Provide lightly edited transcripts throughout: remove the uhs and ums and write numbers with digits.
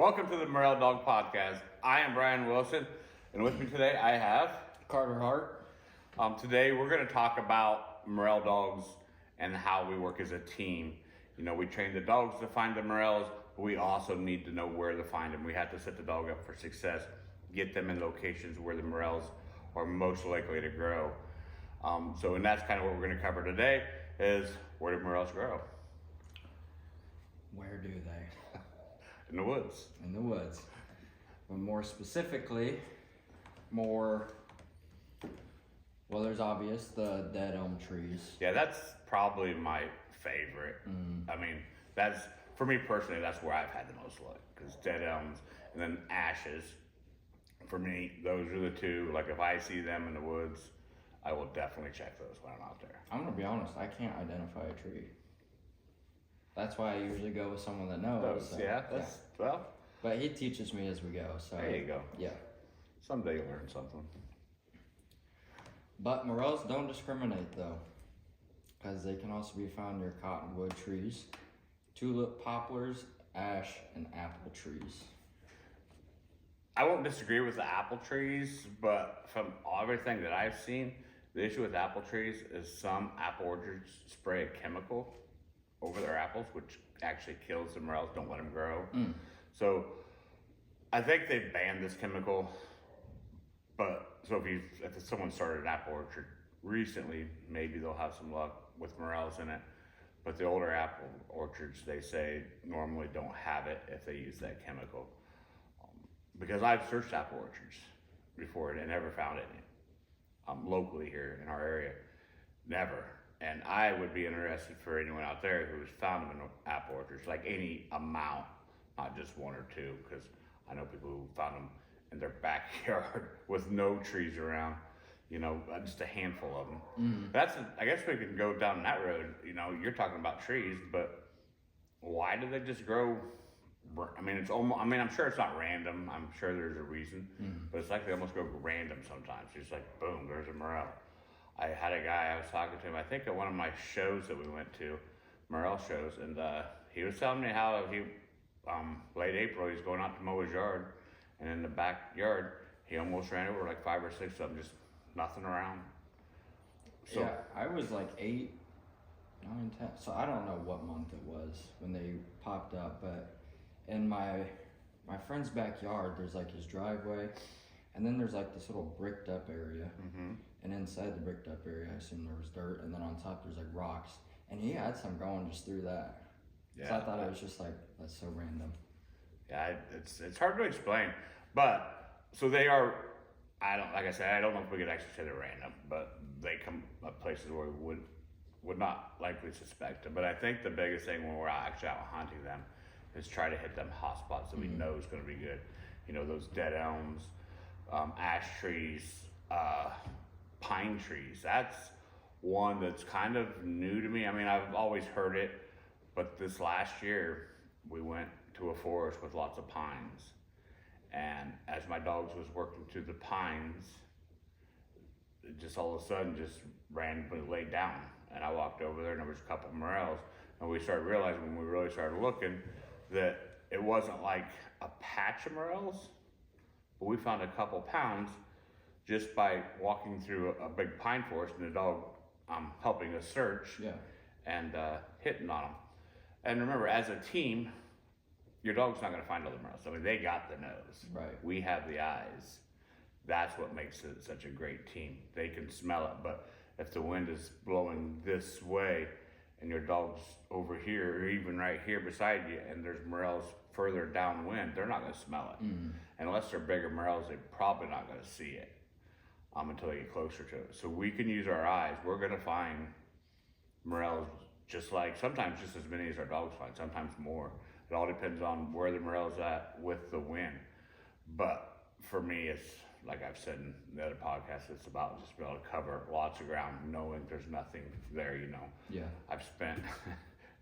Welcome to the Morel Dog Podcast. I am Brian Wilson, and with me today I have Carter Hart. Today we're going to talk about Morel Dogs and how we work as a team. You know, we train the dogs to find the Morels, but we also need to know where to find them. We have to set the dog up for success, get them in locations where the Morels are most likely to grow. And that's kind of what we're going to cover today is where do Morels grow? Where do they? In the woods. In the woods. But more specifically, there's obvious, the dead elm trees. Yeah, that's probably my favorite. I mean, that's, for me personally, that's where I've had the most luck. Because dead elms and then ashes, for me, those are the two. Like, if I see them in the woods, I will definitely check those when I'm out there. I'm going to be honest, I can't identify a tree. That's why I usually go with someone that knows. Well. But he teaches me as we go. So there you go. Yeah. Someday you'll learn something. But morels don't discriminate though, because they can also be found near cottonwood trees, tulip, poplars, ash, and apple trees. I won't disagree with the apple trees, but from everything that I've seen, the issue with apple trees is some apple orchards spray a chemical over their apples, which actually kills the morels, don't let them grow. So I think they banned this chemical, but so if someone started an apple orchard recently, maybe they'll have some luck with morels in it. But the older apple orchards, they say, normally don't have it if they use that chemical. Because I've searched apple orchards before and never found any. Locally here in our area, never. And I would be interested for anyone out there who's found them in apple orchards, like any amount, not just one or two, because I know people who found them in their backyard with no trees around, just a handful of them. I guess we can go down that road. You're talking about trees, but why do they just grow? I mean, I'm sure it's not random. I'm sure there's a reason, but it's like they almost go random sometimes. It's like, boom, there's a morel. I had a guy, I was talking to him, I think at one of my shows that we went to, morel shows, and he was telling me how late April, he's going out to mow his yard, and in the backyard, he almost ran over like 5 or 6 of them, just nothing around. So, yeah, I was like 8, 9, 10, so I don't know what month it was when they popped up, but in my friend's backyard, there's like his driveway, and then there's like this little bricked up area. And inside the bricked up area, I assume there was dirt, and then on top there's like rocks. And he had some growing just through that. Yeah. So I thought it was just like, that's so random. Yeah, it's hard to explain. But, so they are, I don't know if we could actually say they're random, but they come up places where we would not likely suspect them. But I think the biggest thing when we're actually out hunting them is try to hit them hot spots that we know is going to be good. Those dead elms, ash trees, pine trees. That's one that's kind of new to me. I mean, I've always heard it, but this last year we went to a forest with lots of pines. And as my dogs was working through the pines, it just all of a sudden just randomly laid down. And I walked over there and there was a couple of morels. And we started realizing when we really started looking that it wasn't like a patch of morels, but we found a couple pounds just by walking through a big pine forest and the dog helping us search and hitting on them. And remember, as a team, your dog's not going to find all the morels. I mean, they got the nose. Right. We have the eyes. That's what makes it such a great team. They can smell it, but if the wind is blowing this way and your dog's over here or even right here beside you and there's morels further downwind, they're not going to smell it. Unless they're bigger morels, they're probably not going to see it until they get closer to it. So we can use our eyes. We're going to find morels sometimes just as many as our dogs find, sometimes more. It all depends on where the morel's at with the wind. But for me, it's like I've said in the other podcast, it's about just being able to cover lots of ground, knowing there's nothing there, Yeah. I've spent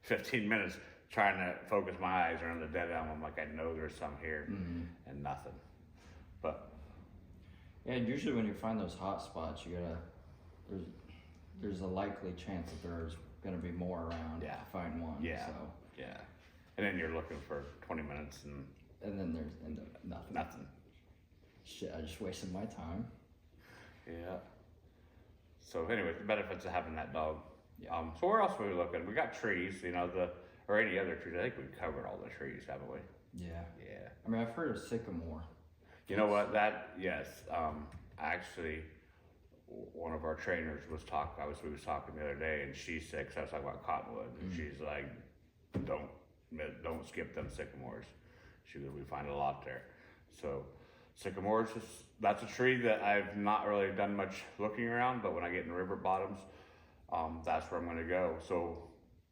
15 minutes trying to focus my eyes around the dead elm. I'm like, I know there's some here and nothing. But yeah, usually when you find those hot spots, there's a likely chance that there's going to be more around to find one. Yeah. And then you're looking for 20 minutes and And then there's nothing. Nothing. Shit, I just wasted my time. Yeah. So anyway, the benefits of having that dog. Yeah. So where else were we looking? We got trees, or any other trees. I think we've covered all the trees, haven't we? Yeah. Yeah. I mean, I've heard of sycamore. You know what? Yes. Actually, one of our trainers we was talking the other day, and she said, because I was talking about cottonwood, and she's like, don't skip them sycamores. She goes, we find a lot there. So sycamores, that's a tree that I've not really done much looking around, but when I get in river bottoms, that's where I'm going to go. So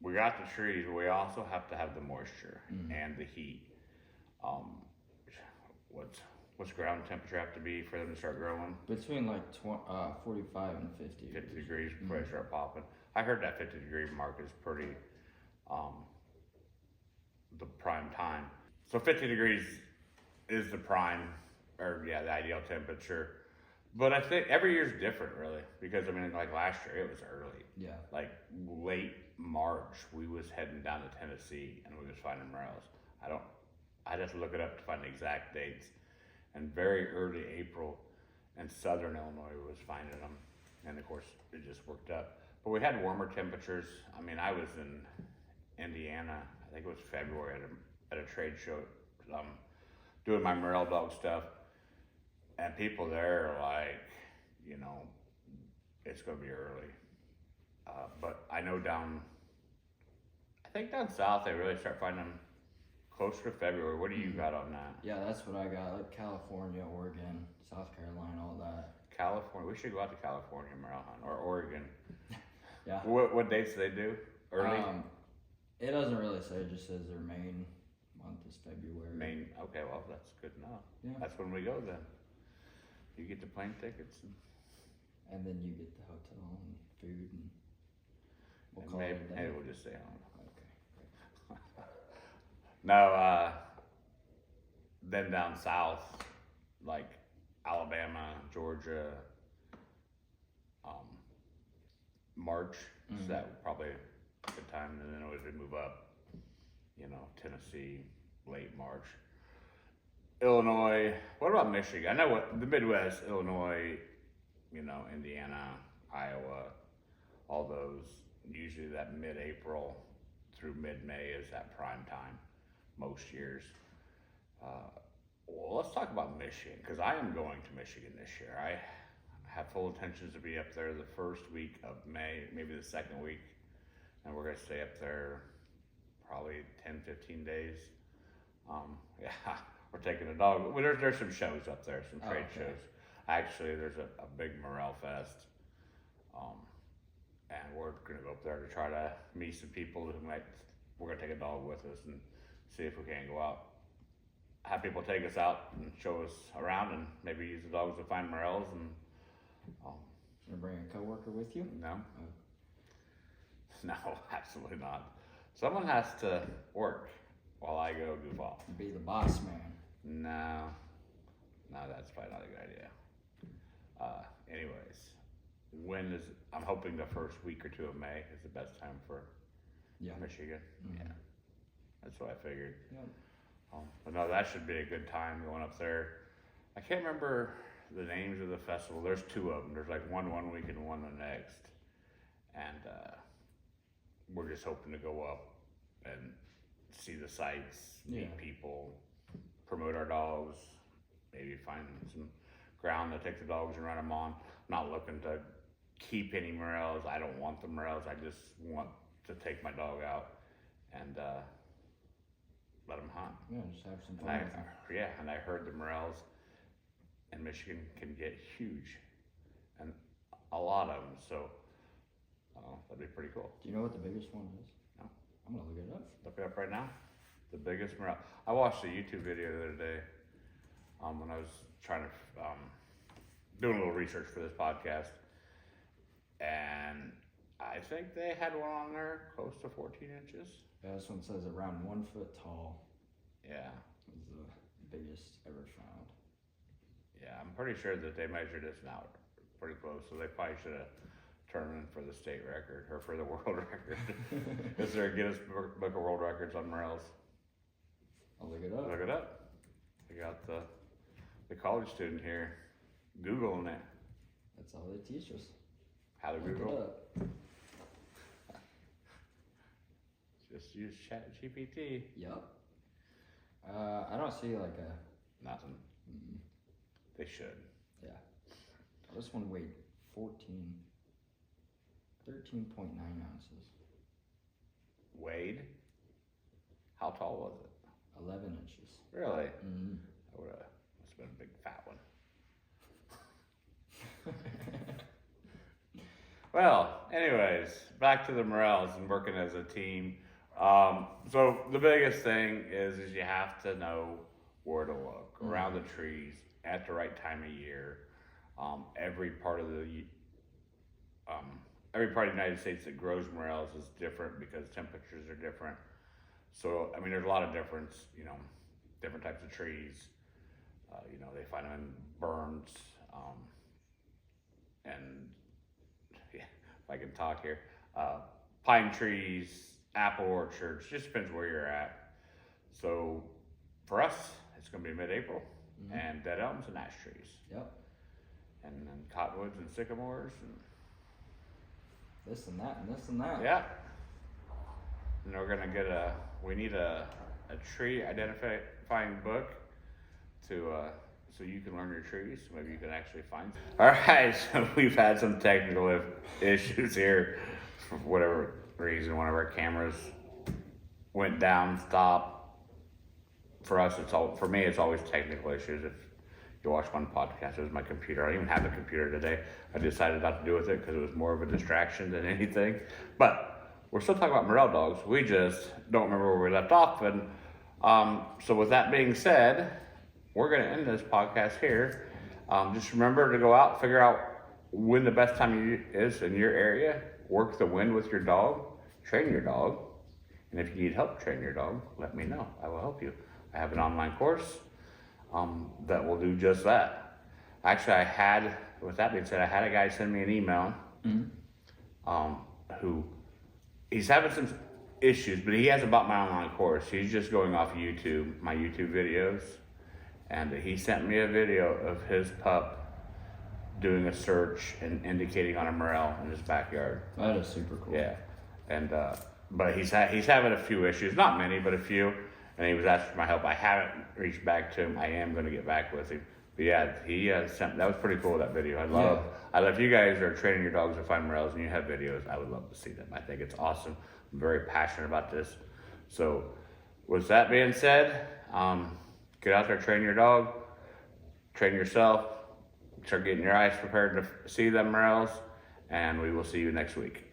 we got the trees, but we also have to have the moisture and the heat. What's ground temperature have to be for them to start growing? Between like 45 and 50. 50 degrees before they start popping. I heard that 50-degree mark is pretty, the prime time. So 50 degrees is the prime, the ideal temperature. But I think every year's different, really, because like last year it was early. Yeah. Like late March, we was heading down to Tennessee and we was finding morels. I'd have to look it up to find the exact dates. And very early April in southern Illinois was finding them. And of course, it just worked out. But we had warmer temperatures. I was in Indiana, I think it was February, at a trade show, doing my Morel Dog stuff. And people there are like, it's going to be early. But I know down south, they really start finding them closer to February. What do you got on that? Yeah, that's what I got. Like California, Oregon, South Carolina, all that. California. We should go out to California, Morel hunt, or Oregon. Yeah. What dates do they do? Early? It doesn't really say. It just says their main month is February. Okay, well, that's good enough. Yeah. That's when we go then. You get the plane tickets. And then you get the hotel and food and we'll call maybe, it a day. maybe we'll just stay home. Okay. No, then down south, like Alabama, Georgia, March, so that would probably a good time. And then as we move up, Tennessee, late March. Illinois, what about Michigan? I know what the Midwest, Illinois, Indiana, Iowa, all those, usually that mid-April through mid-May is that prime time most years. Well, let's talk about Michigan, because I am going to Michigan this year. I have full intentions to be up there the first week of May, maybe the second week, and we're going to stay up there probably 10, 15 days. We're taking a dog. Well, there's some shows up there, some trade shows. Actually, there's a big Morel Fest, and we're going to go up there to try to meet some people we're going to take a dog with us and see if we can go out. Have people take us out and show us around and maybe use the dogs to find morels and Gonna bring a coworker with you? no. No, absolutely not. Someone has to work while I go goof off. Be the boss man. No, that's probably not a good idea. Anyways, I'm hoping the first week or two of May is the best time for Michigan. Mm-hmm. Yeah, that's what I figured. Yep. But no, that should be a good time going up there. I can't remember the names of the festival. There's two of them. There's like one week and one the next. And we're just hoping to go up and see the sights, meet people, promote our dogs, maybe find some ground to take the dogs and run them on. I'm not looking to keep any morels. I don't want the morels. I just want to take my dog out and let them hunt. Yeah, just have some fun with them. And I heard the morels in Michigan can get huge, and a lot of them. So that'd be pretty cool. Do you know what the biggest one is? No. I'm gonna look it up. Look it up right now. The biggest morel. I watched a YouTube video the other day when I was trying to doing a little research for this podcast, and I think they had one on there close to 14 inches. Yeah, this one says around 1 foot tall. Yeah. Is the biggest ever found. Yeah, I'm pretty sure that they measured this out pretty close, so they probably should have turned in for the state record or for the world record. Is there a Guinness Book of World Records on morels? I'll look it up. Look it up. got the college student here Googling it. That's all they teach us. How to Look it Google. up. Just use Chat GPT. Yep. I don't see like a. Nothing. Mm, They should. yeah. This one weighed 13.9 ounces. Wade. How tall was it? 11 inches. Really? Mm. That would have must have been a big fat one. Well, anyways, back to the Morels and working as a team. So the biggest thing is you have to know where to look around the trees at the right time of year. Every part of the United States that grows morels is different because temperatures are different. So I mean, there's a lot of difference. Different types of trees. They find them in berms, and yeah, if I can talk here, pine trees, apple orchards. Just depends where you're at. So for us, it's going to be mid-April, and dead elms and ash trees, Yep. and then cottonwoods and sycamores, and This and that and this and that. yeah. And we're gonna get we need a tree identifying book to so you can learn your trees. Maybe you can actually find some. All right, so we've had some technical issues here for whatever reason. One of our cameras went down, stopped. For us, for me, it's always technical issues. If you watch one podcast, it was my computer. I don't even have a computer today. I decided not to do with it because it was more of a distraction than anything. But we're still talking about Morel Dogs. We just don't remember where we left off. And so with that being said, we're going to end this podcast here. Just remember to go out, figure out when the best time is in your area. Work the wind with your dog. Train your dog. And if you need help training your dog, let me know. I will help you. I have an online course that will do just that. Actually, with that being said, I had a guy send me an email who he's having some issues, but he hasn't bought my online course. He's just going off YouTube, my YouTube videos. And he sent me a video of his pup doing a search and indicating on a morel in his backyard. That is super cool. Yeah. And, but he's having a few issues, not many, but a few. And he was asking for my help. I haven't reached back to him. I am going to get back with him. But yeah, he sent, that was pretty cool, that video. I love if you guys are training your dogs to find morels and you have videos, I would love to see them. I think it's awesome. I'm very passionate about this. So with that being said, get out there, train your dog, train yourself, start getting your eyes prepared to see them morels, and we will see you next week.